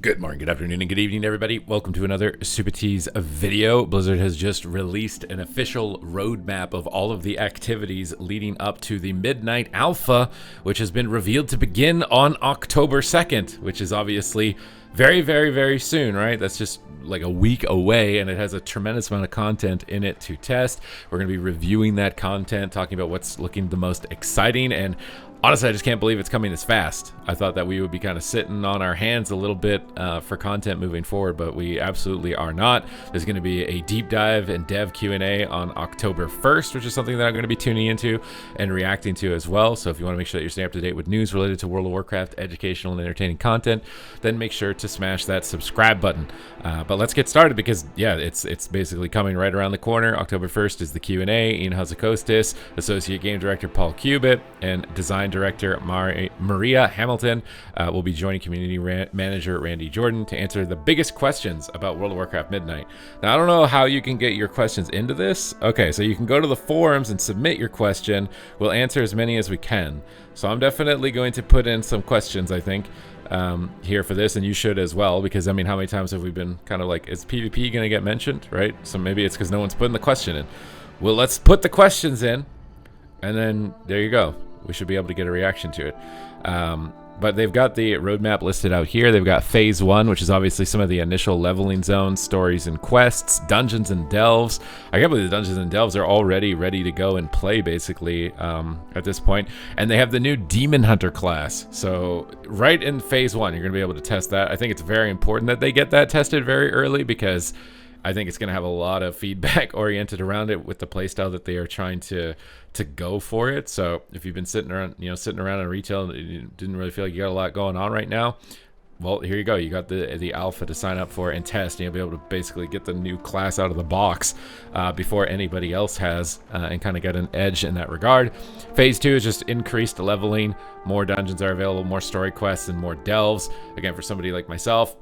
Good morning, good afternoon, and good evening, everybody. Welcome to another Supatease video. Blizzard has just released an official roadmap of all of the activities leading up to the Midnight Alpha, which has been revealed to begin on October 2nd, which is obviously very, very, very soon, right? That's just like a week away, and it has a tremendous amount of content in it to test. We're going to be reviewing that content, talking about what's looking the most exciting, and honestly, I just can't believe it's coming this fast. I thought that we would be kind of sitting on our hands a little bit for content moving forward, but we absolutely are not. There's going to be a deep dive and dev Q&A on October 1st, which is something that I'm going to be tuning into and reacting to as well. So if you want to make sure that you're staying up to date with news related to World of Warcraft, educational and entertaining content, then make sure to smash that subscribe button. But let's get started because, yeah, it's basically coming right around the corner. October 1st is the Q&A. Ian Hazakostis, Associate Game Director Paul Cubitt, and Design Director Maria Hamilton will be joining Community Manager Randy Jordan to answer the biggest questions about World of Warcraft Midnight. Now, I don't know how you can get your questions into this. Okay, so you can go to the forums and submit your question. We'll answer as many as we can. So I'm definitely going to put in some questions, I think, here for this, and you should as well, because I mean, how many times have we been kind of like, is PvP going to get mentioned, right? So maybe it's because no one's putting the question in. Well, let's put the questions in, and then there you go. We should be able to get a reaction to it. But they've got the roadmap listed out here. They've got Phase 1, which is obviously some of the initial leveling zones, stories and quests, dungeons and delves. I can't believe the dungeons and delves are already ready to go and play, basically, at this point. And they have the new Demon Hunter class. So right in Phase 1, you're going to be able to test that. I think it's very important that they get that tested very early, because I think it's going to have a lot of feedback oriented around it with the playstyle that they are trying to go for it. So if you've been sitting around in retail and you didn't really feel like you got a lot going on right now, well, here you go. You got the alpha to sign up for and test, and you'll be able to basically get the new class out of the box before anybody else has, and kind of get an edge in that regard. Phase 2 is just increased leveling. More dungeons are available, more story quests, and more delves. Again, for somebody like myself,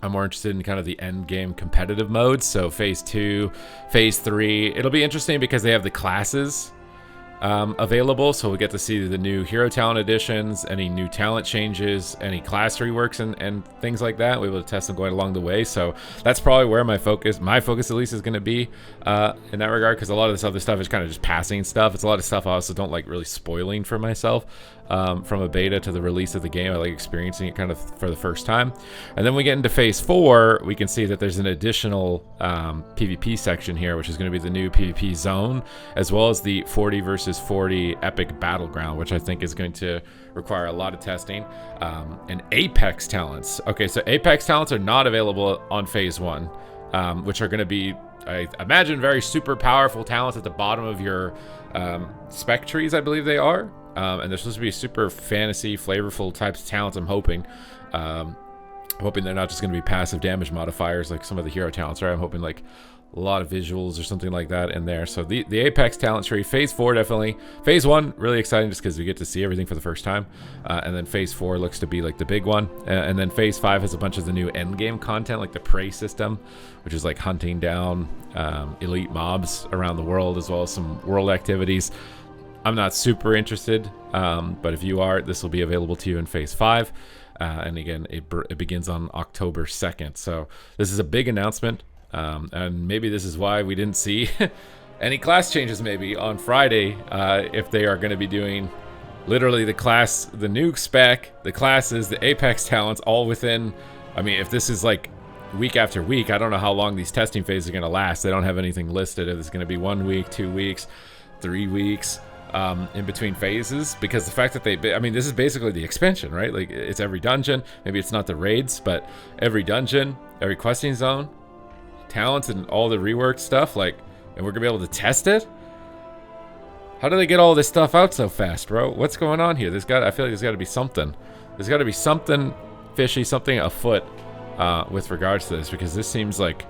I'm more interested in kind of the end game competitive modes. So Phase 2, Phase 3, it'll be interesting because they have the classes available, so we get to see the new hero talent additions, any new talent changes, any class reworks, and things like that. We'll be able to test them going along the way. So that's probably where my focus at least is going to be in that regard, because a lot of this other stuff is kind of just passing stuff. It's a lot of stuff I also don't like really spoiling for myself. From a beta to the release of the game, I like experiencing it kind of for the first time. And then we get into Phase 4, we can see that there's an additional PvP section here, which is going to be the new PvP zone, as well as the 40 versus 40 epic battleground, which I think is going to require a lot of testing. And Apex talents. Okay, so Apex talents are not available on Phase 1, which are going to be, I imagine, very super powerful talents at the bottom of your spec trees, I believe they are. And they're supposed to be super fantasy, flavorful types of talents, I'm hoping. I'm hoping they're not just going to be passive damage modifiers like some of the hero talents, right? I'm hoping like a lot of visuals or something like that in there. So the Apex talent tree, Phase 4 definitely. Phase 1, really exciting just because we get to see everything for the first time. And then Phase 4 looks to be like the big one. And then Phase 5 has a bunch of the new endgame content, like the prey system, which is like hunting down elite mobs around the world, as well as some world activities. I'm not super interested, but if you are, this will be available to you in Phase 5. And again, it begins on October 2nd. So this is a big announcement, and maybe this is why we didn't see any class changes maybe on Friday, if they are going to be doing literally the new spec, the classes, the Apex talents, all within, I mean, if this is like week after week, I don't know how long these testing phases are going to last. They don't have anything listed if it's going to be 1 week, 2 weeks, 3 weeks. In between phases, because the fact that this is basically the expansion, right? Like, it's every dungeon. Maybe it's not the raids, but every dungeon, every questing zone, talents, and all the reworked stuff, like, and we're gonna be able to test it. How do they get all this stuff out so fast, bro? What's going on here? I feel like there's got to be something. There's got to be something fishy, something afoot with regards to this, because this seems like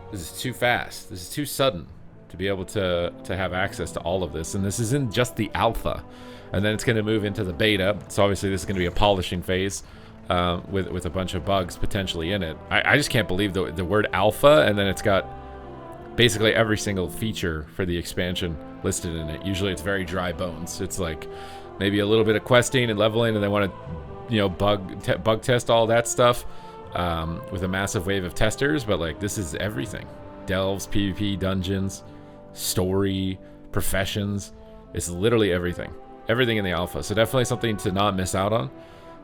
this is too fast. This is too sudden to be able to have access to all of this. And this isn't just the alpha, and then it's going to move into the beta. So obviously this is going to be a polishing phase with a bunch of bugs potentially in it. I just can't believe the word alpha, and then it's got basically every single feature for the expansion listed in it. Usually it's very dry bones. It's like maybe a little bit of questing and leveling, and they want to, you know, bug test all that stuff. with a massive wave of testers, but like this is everything. Delves, PvP, dungeons, story, professions. It's literally everything. Everything in the alpha. So definitely something to not miss out on.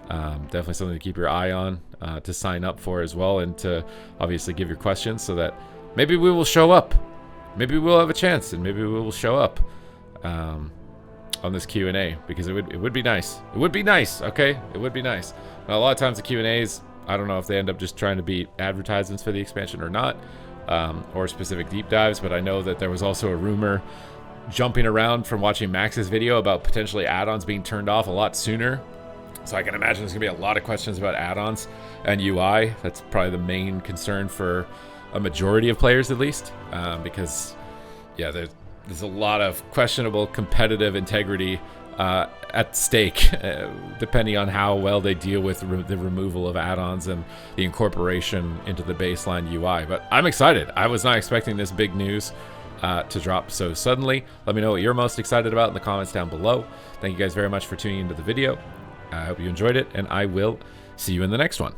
Definitely something to keep your eye on, to sign up for as well, and to obviously give your questions so that maybe we will show up. Maybe we'll have a chance, and maybe we will show up on this Q&A, because it would be nice. It would be nice, okay? It would be nice. Now, a lot of times the Q&As, I don't know if they end up just trying to be advertisements for the expansion or not, or specific deep dives, but I know that there was also a rumor jumping around from watching Max's video about potentially add-ons being turned off a lot sooner. So I can imagine there's gonna be a lot of questions about add-ons and UI. That's probably the main concern for a majority of players, at least, because yeah, there's a lot of questionable competitive integrity at stake, depending on how well they deal with the removal of add-ons and the incorporation into the baseline UI. But I'm excited. I was not expecting this big news to drop so suddenly. Let me know what you're most excited about in the comments down below. Thank you guys very much for tuning into the video. I hope you enjoyed it, and I will see you in the next one.